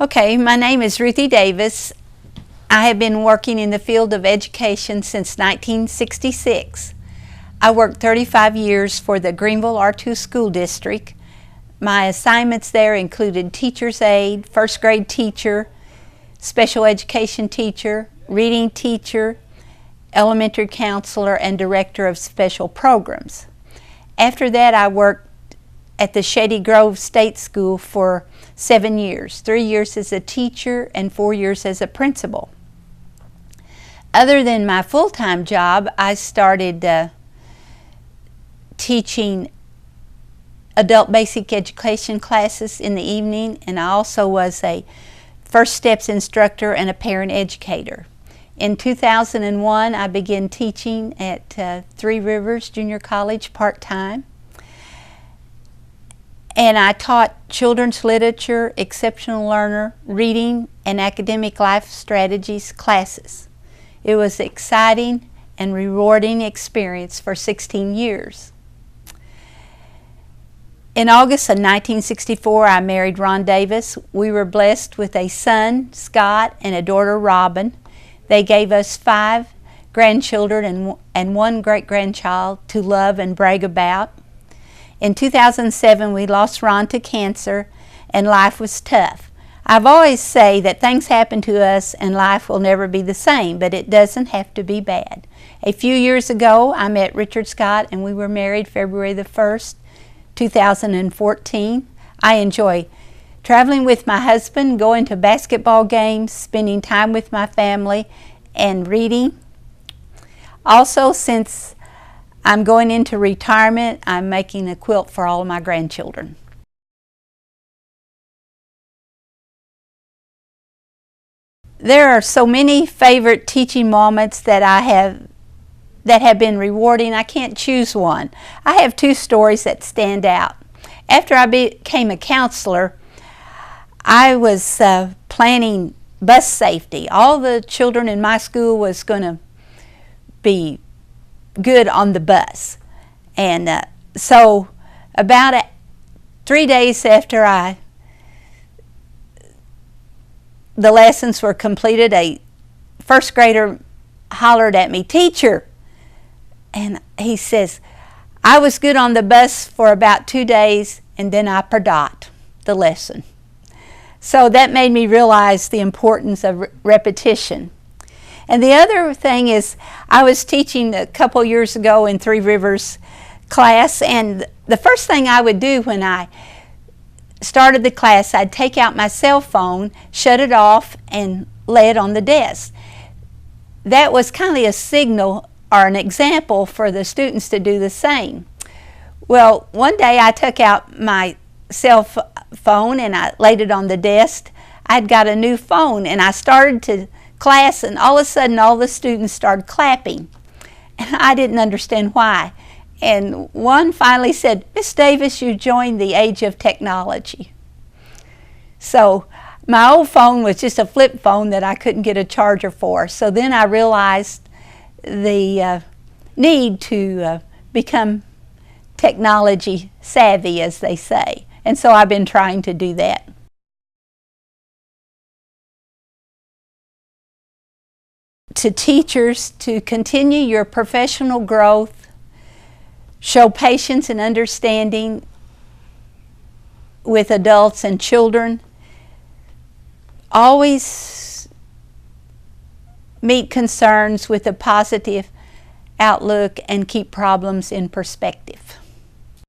Okay, my name is Ruthie Davis. I have been working in the field of education since 1966. I worked 35 years for the Greenville R2 School District. My assignments there included teacher's aide, first grade teacher, special education teacher, reading teacher, elementary counselor, and director of special programs. After that, I worked at the Shady Grove State School for 7 years, 3 years as a teacher and 4 years as a principal. Other than my full-time job, I started teaching adult basic education classes in the evening, and I also was a First Steps instructor and a parent educator. In 2001, I began teaching at Three Rivers Junior College part-time. And I taught children's literature, exceptional learner, reading, and academic life strategies classes. It was an exciting and rewarding experience for 16 years. In August of 1964, I married Ron Davis. We were blessed with a son, Scott, and a daughter, Robin. They gave us 5 grandchildren and 1 great-grandchild to love and brag about. In 2007, we lost Ron to cancer, and life was tough. I've always say that things happen to us and life will never be the same, but it doesn't have to be bad. A few years ago, I met Richard Scott, and we were married February the 1st, 2014. I enjoy traveling with my husband, going to basketball games, spending time with my family, and reading. Also, since I'm going into retirement, I'm making a quilt for all of my grandchildren. There are so many favorite teaching moments that have been rewarding. I can't choose one. I have 2 stories that stand out. After I became a counselor, I was planning bus safety. All the children in my school was going to be good on the bus. And so about 3 days after the lessons were completed, a first grader hollered at me, "Teacher," and he says, "I was good on the bus for about 2 days and then I forgot the lesson." So that made me realize the importance of repetition. And the other thing is, I was teaching a couple years ago in Three Rivers class, and the first thing I would do when I started the class, I'd take out my cell phone, shut it off, and lay it on the desk. That was kind of a signal or an example for the students to do the same. Well, one day I took out my cell phone and I laid it on the desk. I'd got a new phone, and I started to class, and all of a sudden all the students started clapping, and I didn't understand why. And one finally said, "Miss Davis, you joined the age of technology." So my old phone was just a flip phone that I couldn't get a charger for. So then I realized the need to become technology savvy, as they say. And so I've been trying to do that. To teachers, to continue your professional growth, show patience and understanding with adults and children. Always meet concerns with a positive outlook and keep problems in perspective.